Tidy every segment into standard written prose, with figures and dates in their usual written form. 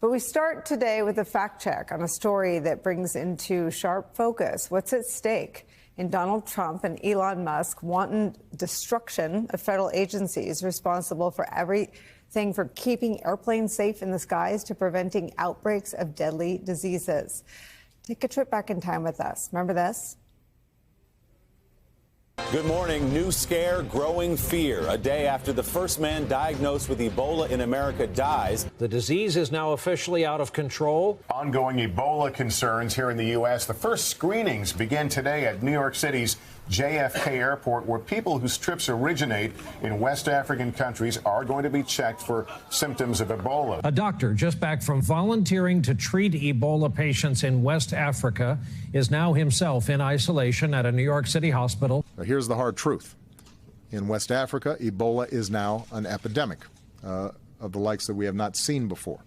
But we start today with a fact check on a story that brings into sharp focus what's at stake in Donald Trump and Elon Musk wanton destruction of federal agencies responsible for everything from keeping airplanes safe in the skies to preventing outbreaks of deadly diseases. Take a trip back in time with us. Remember this? Good morning. New scare, growing fear. A day after the first man diagnosed with Ebola in America dies. The disease is now officially out of control. Ongoing Ebola concerns here in the U.S. The first screenings begin today at New York City's JFK Airport, where people whose trips originate in West African countries are going to be checked for symptoms of Ebola. A doctor just back from volunteering to treat Ebola patients in West Africa is now himself in isolation at a New York City hospital. Here's the hard truth. In West Africa, Ebola is now an epidemic of the likes that we have not seen before.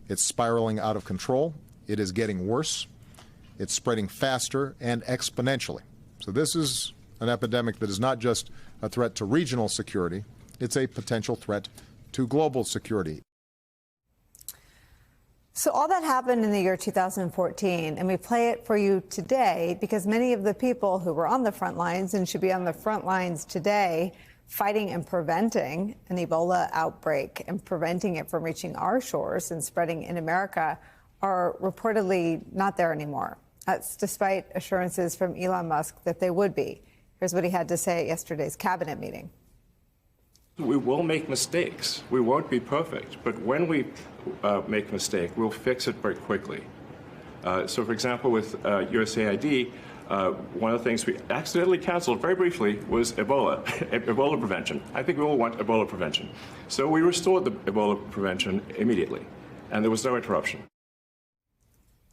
It's spiraling out of control. It is getting worse. It's spreading faster and exponentially. So this is an epidemic that is not just a threat to regional security, it's a potential threat to global security. So all that happened in the year 2014, and we play it for you today because many of the people who were on the front lines and should be on the front lines today fighting and preventing an Ebola outbreak and preventing it from reaching our shores and spreading in America are reportedly not there anymore. That's despite assurances from Elon Musk that they would be. Here's what he had to say at yesterday's cabinet meeting. We will make mistakes. We won't be perfect. But when we make a mistake, we'll fix it very quickly. So, for example, with USAID, one of the things we accidentally canceled very briefly was Ebola, Ebola prevention. I think we all want Ebola prevention. So we restored the Ebola prevention immediately, and there was no interruption.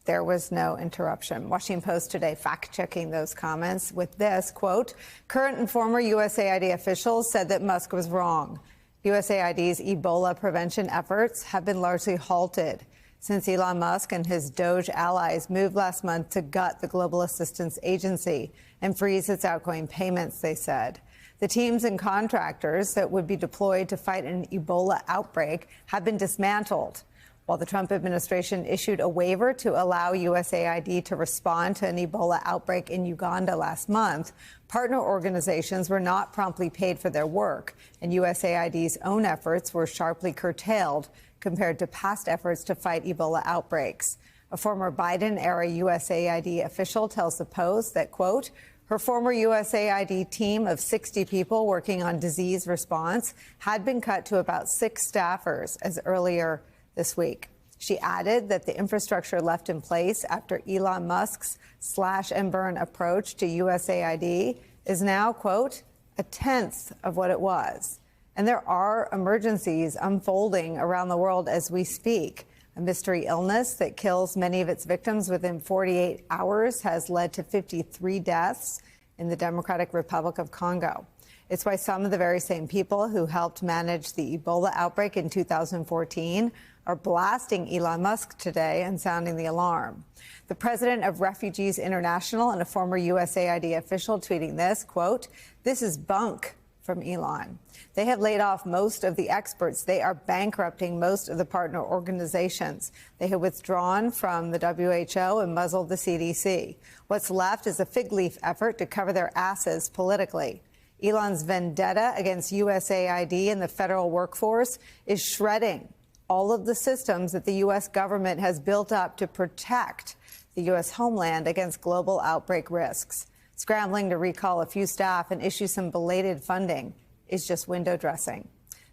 There was no interruption. Washington Post today fact-checking those comments with this, quote, current and former USAID officials said that Musk was wrong. USAID's Ebola prevention efforts have been largely halted since Elon Musk and his Doge allies moved last month to gut the Global Assistance Agency and freeze its outgoing payments, they said. The teams and contractors that would be deployed to fight an Ebola outbreak have been dismantled. While the Trump administration issued a waiver to allow USAID to respond to an Ebola outbreak in Uganda last month, partner organizations were not promptly paid for their work, and USAID's own efforts were sharply curtailed compared to past efforts to fight Ebola outbreaks. A former Biden-era USAID official tells the Post that, quote, her former USAID team of 60 people working on disease response had been cut to about 6 staffers as earlier this week. She added that the infrastructure left in place after Elon Musk's slash and burn approach to USAID is now, quote, a tenth of what it was. And there are emergencies unfolding around the world as we speak. A mystery illness that kills many of its victims within 48 hours has led to 53 deaths in the Democratic Republic of Congo. It's why some of the very same people who helped manage the Ebola outbreak in 2014 are blasting Elon Musk today and sounding the alarm. The president of Refugees International and a former USAID official tweeting this, quote, this is bunk from Elon. They have laid off most of the experts. They are bankrupting most of the partner organizations. They have withdrawn from the WHO and muzzled the CDC. What's left is a fig leaf effort to cover their asses politically. Elon's vendetta against USAID and the federal workforce is shredding all of the systems that the U.S. government has built up to protect the U.S. homeland against global outbreak risks. Scrambling to recall a few staff and issue some belated funding is just window dressing.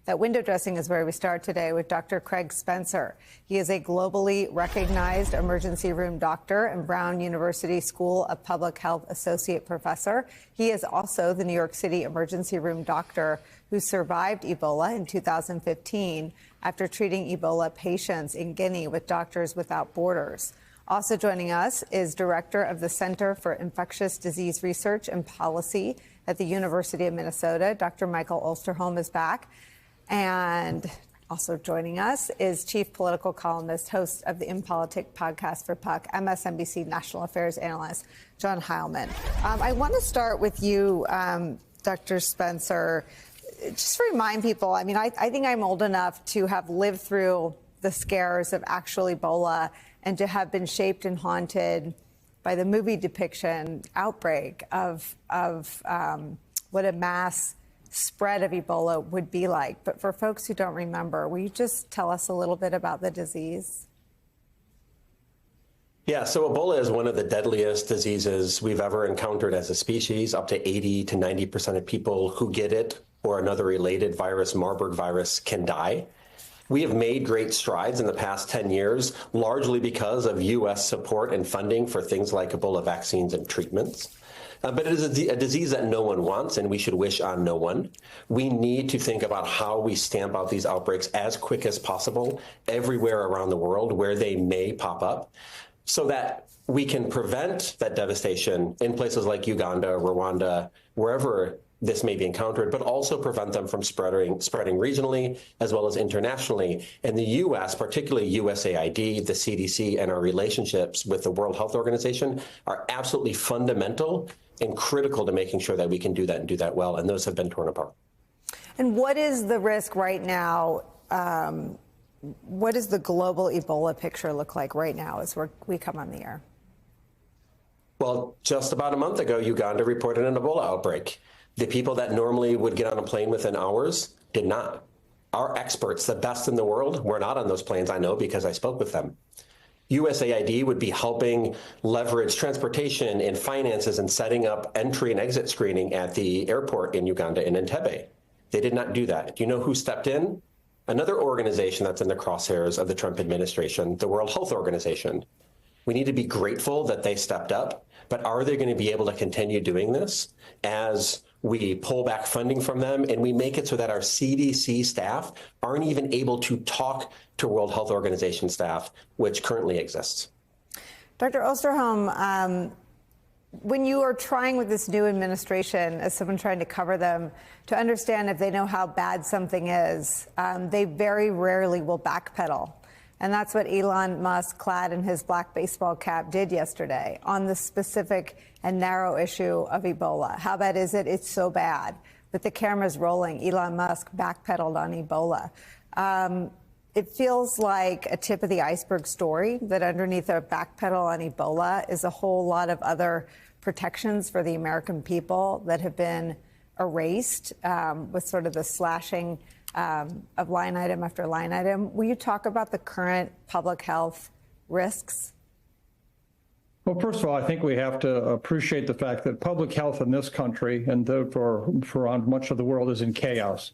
That window dressing is where we start today with Dr. Craig Spencer. He is a globally recognized emergency room doctor and Brown University School of Public Health associate professor. He is also the New York City emergency room doctor who survived Ebola in 2015 after treating Ebola patients in Guinea with Doctors Without Borders. Also joining us is director of the Center for Infectious Disease Research and Policy at the University of Minnesota. Dr. Michael Osterholm is back. And also joining us is chief political columnist, host of the In Politic podcast for Puck, MSNBC national affairs analyst, John Heilman. I want to start with you, Dr. Spencer. Just to remind people, I mean, I think I'm old enough to have lived through the scares of actual Ebola and to have been shaped and haunted by the movie depiction outbreak of what a mass spread of Ebola would be like. But for folks who don't remember, will you just tell us a little bit about the disease? Yeah, so Ebola is one of the deadliest diseases we've ever encountered as a species. Up to 80 to 90% of people who get it or another related virus, Marburg virus, can die. We have made great strides in the past 10 years, largely because of U.S. support and funding for things like Ebola vaccines and treatments. But it is a disease that no one wants, and we should wish on no one. We need to think about how we stamp out these outbreaks as quick as possible everywhere around the world where they may pop up, so that we can prevent that devastation in places like Uganda, Rwanda, wherever this may be encountered, but also prevent them from spreading regionally as well as internationally. And the U.S., particularly USAID, the CDC, and our relationships with the World Health Organization are absolutely fundamental and critical to making sure that we can do that and do that well. And those have been torn apart. And what is the risk right now? What does the global Ebola picture look like right now as we come on the air? Well, just about a month ago, Uganda reported an Ebola outbreak. The people that normally would get on a plane within hours did not. Our experts, the best in the world, were not on those planes, I know, because I spoke with them. USAID would be helping leverage transportation and finances and setting up entry and exit screening at the airport in Uganda, in Entebbe. They did not do that. Do you know who stepped in? Another organization that's in the crosshairs of the Trump administration, the World Health Organization. We need to be grateful that they stepped up, but are they going to be able to continue doing this as we pull back funding from them and we make it so that our CDC staff aren't even able to talk to World Health Organization staff, which currently exists? Dr. Osterholm, when you are trying with this new administration, as someone trying to cover them, to understand if they know how bad something is, they very rarely will backpedal. And that's what Elon Musk, clad in his black baseball cap, did yesterday on the specific and narrow issue of Ebola. How bad is it? It's so bad. With the cameras rolling, Elon Musk backpedaled on Ebola. It feels like a tip of the iceberg story that underneath a backpedal on Ebola is a whole lot of other protections for the American people that have been erased with sort of the slashing of line item after line item. Will you talk about the current public health risks? Well, first of all, I think we have to appreciate the fact that public health in this country and for much of the world is in chaos.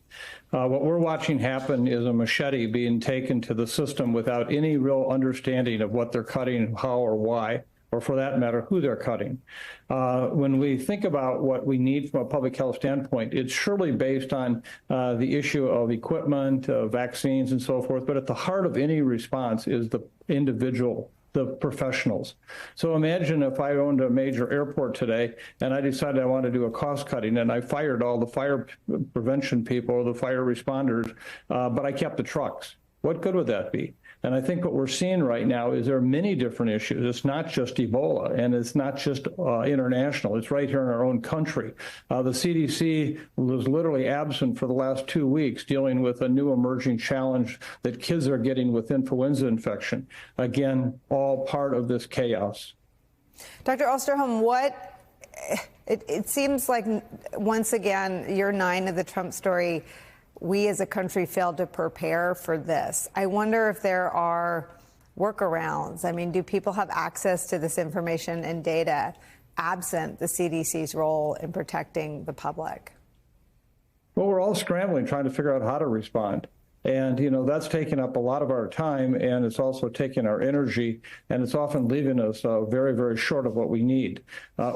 What we're watching happen is a machete being taken to the system without any real understanding of what they're cutting, how or why, or for that matter, who they're cutting. When we think about what we need from a public health standpoint, it's surely based on the issue of equipment, vaccines, and so forth. But at the heart of any response is the individual, the professionals. So imagine if I owned a major airport today and I decided I want to do a cost cutting and I fired all the fire prevention people, the fire responders, but I kept the trucks. What good would that be? And I think what we're seeing right now is there are many different issues. It's not just Ebola, and it's not just international. It's right here in our own country. The CDC was literally absent for the last 2 weeks dealing with a new emerging challenge that kids are getting with influenza infection. Again, all part of this chaos. Dr. Osterholm, it seems like, once again, year 9 of the Trump story, we as a country failed to prepare for this. I wonder if there are workarounds. I mean, do people have access to this information and data absent the CDC's role in protecting the public? Well, we're all scrambling, trying to figure out how to respond. And, you know, that's taking up a lot of our time, and it's also taking our energy, and it's often leaving us very, very short of what we need.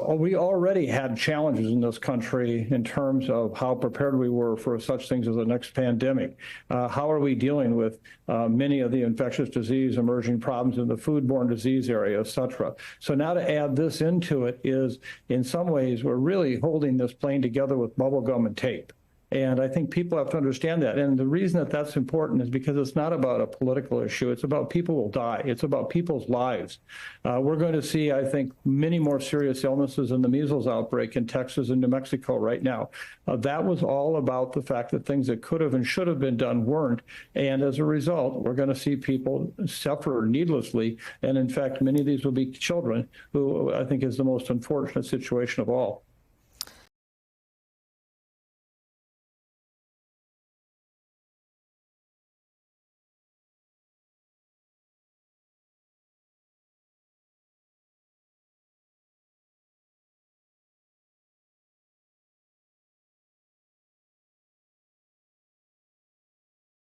We already had challenges in this country in terms of how prepared we were for such things as the next pandemic. How are we dealing with many of the infectious disease emerging problems in the foodborne disease area, et cetera? So now to add this into it is, in some ways, we're really holding this plane together with bubble gum and tape. And I think people have to understand that. And the reason that that's important is because it's not about a political issue. It's about people will die. It's about people's lives. We're going to see, I think, many more serious illnesses in the measles outbreak in Texas and New Mexico right now. That was all about the fact that things that could have and should have been done weren't. And as a result, we're going to see people suffer needlessly. And in fact, many of these will be children, who I think is the most unfortunate situation of all.